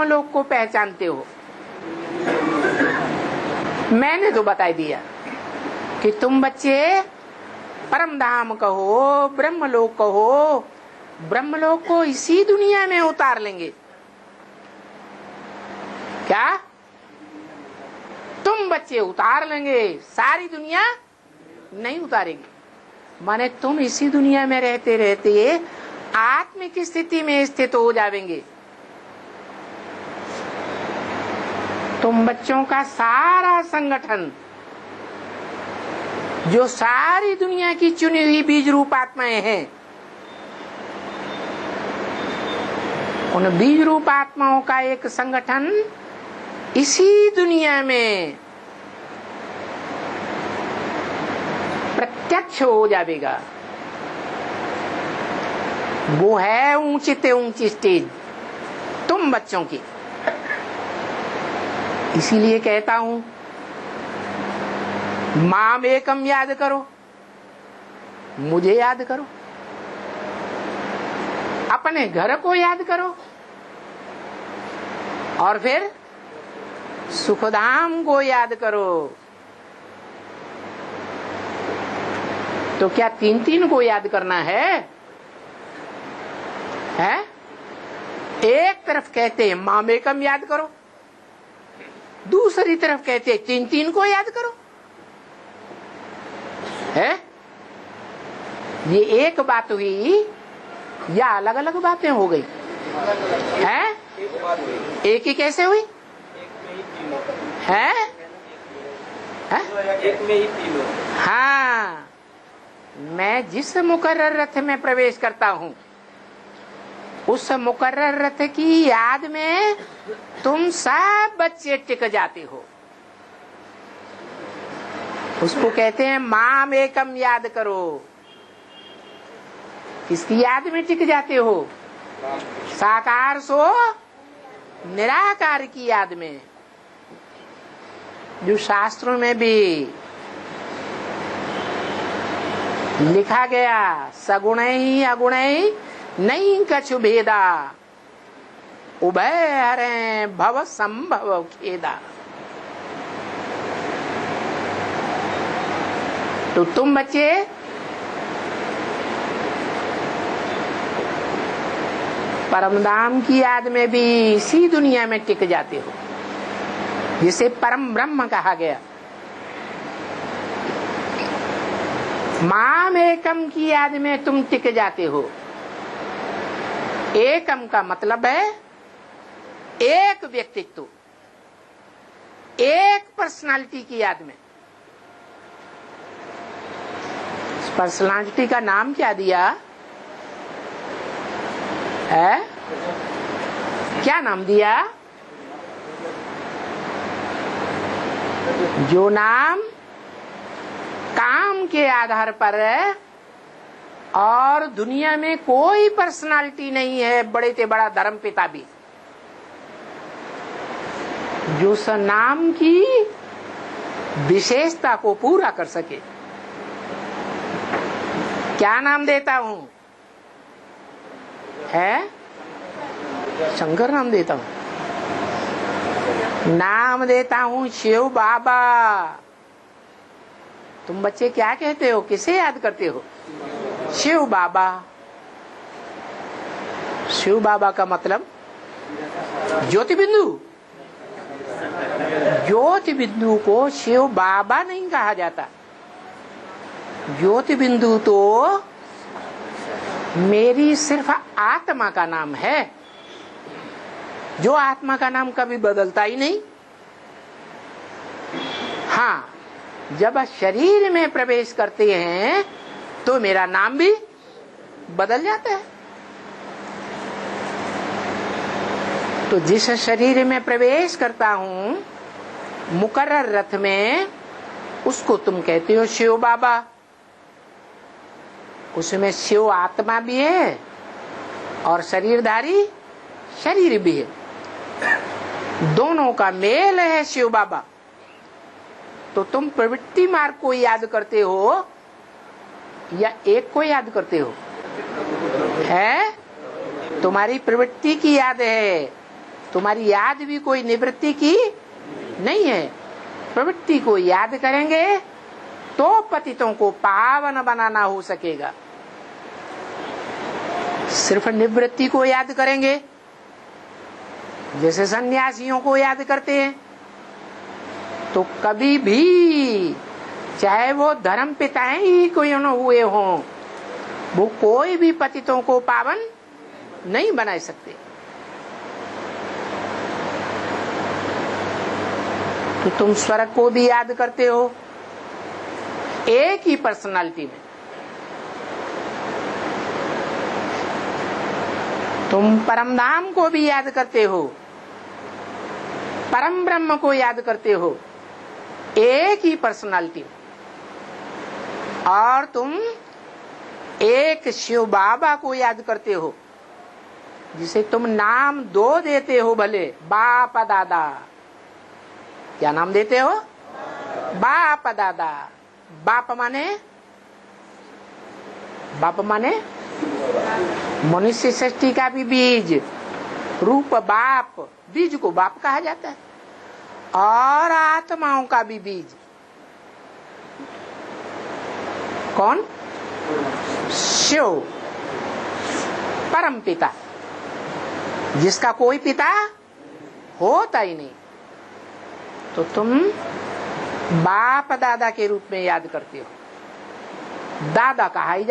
लोग को पहचानते हो? मैंने तो बता दिया कि तुम बच्चे परम धाम कहो, ब्रह्मलोक कहो, ब्रह्मलोक को इसी दुनिया में उतार लेंगे। क्या तुम बच्चे उतार लेंगे? सारी दुनिया नहीं उतारेंगे। माने तुम इसी दुनिया में रहते रहते आत्मिक स्थिति में स्थित हो जाएंगे। तुम बच्चों का सारा संगठन, जो सारी दुनिया की चुनी हुई बीज रूप आत्माएं हैं, उन बीज रूप आत्माओं का एक संगठन इसी दुनिया में प्रत्यक्ष हो जाएगा। वो है ऊंची से ऊंची स्टेज तुम बच्चों की। इसीलिए कहता हूं, माम एकम याद करो, मुझे याद करो, अपने घर को याद करो, और फिर सुखधाम को याद करो। तो क्या तीन तीन को याद करना है? एक तरफ कहते हैं माम एकम याद करो, दूसरी तरफ कहते हैं तीन तीन को याद करो। है ये एक बात हुई या अलग अलग बातें हो गई? है एक ही कैसे हुई? है एक में ही तीनों। हाँ, मैं जिस मुकर्रर रथ में प्रवेश करता हूँ, उस मुकर्रर रथ की याद में तुम सब बच्चे टिक जाते हो। उसको कहते हैं माम एकम याद करो। किसकी याद में टिक जाते हो? साकार सो निराकार की याद में। जो शास्त्रों में भी लिखा गया, सगुण ही अगुण ही नहीं कछु भेदा, उभय हरे भव संभव खेदा। तो तुम बच्चे परमधाम की याद में भी इसी दुनिया में टिक जाते हो, जिसे परम ब्रह्म कहा गया। माम एकम की याद में तुम टिक जाते हो। एकम का मतलब है एक व्यक्तित्व, एक पर्सनालिटी की याद में। इस पर्सनालिटी का नाम क्या दिया है? क्या नाम दिया? जो नाम काम के आधार पर है और दुनिया में कोई पर्सनालिटी नहीं है, बड़े से बड़ा धर्म पिता भी, जो उस नाम की विशेषता को पूरा कर सके। क्या नाम देता हूं? है शंकर नाम देता हूं, नाम देता हूं शिव बाबा। तुम बच्चे क्या कहते हो? किसे याद करते हो? शिव बाबा। शिव बाबा का मतलब ज्योति बिंदु। ज्योति बिंदु को शिव बाबा नहीं कहा जाता। ज्योति बिंदु तो मेरी सिर्फ आत्मा का नाम है, जो आत्मा का नाम कभी बदलता ही नहीं। हाँ, जब शरीर में प्रवेश करते हैं तो मेरा नाम भी बदल जाता है। तो जिस शरीर में प्रवेश करता हूं मुकर्रर रथ में, उसको तुम कहते हो शिव बाबा। उसमें शिव आत्मा भी है और शरीरधारी शरीर भी है, दोनों का मेल है शिव बाबा। तो तुम प्रवृत्ति मार्ग को याद करते हो या एक को याद करते हो? है तुम्हारी प्रवृत्ति की याद है, तुम्हारी याद भी कोई निवृत्ति की नहीं है। प्रवृत्ति को याद करेंगे तो पतितों को पावन बनाना हो सकेगा। सिर्फ निवृत्ति को याद करेंगे, जैसे सन्यासियों को याद करते हैं, तो कभी भी चाहे वो धर्म पिता ही कोई न हुए हों, वो कोई भी पतितों को पावन नहीं बना सकते। तो तुम स्वर्ग को भी याद करते हो एक ही पर्सनालिटी में। तुम परम धाम को भी याद करते हो, परम ब्रह्म को याद करते हो एक ही पर्सनालिटी में। और तुम एक शिव बाबा को याद करते हो, जिसे तुम नाम दो देते हो, भले बाप दादा। क्या नाम देते हो? बाप दादा। बाप माने मनुष्य सृष्टि का भी बीज रूप बाप, बीज को बाप कहा जाता है। और आत्माओं का भी बीज कौन? शिव, परम पिता, जिसका कोई पिता होता ही नहीं। तो तुम बाप दादा के रूप में याद करते हो। दादा कहा ही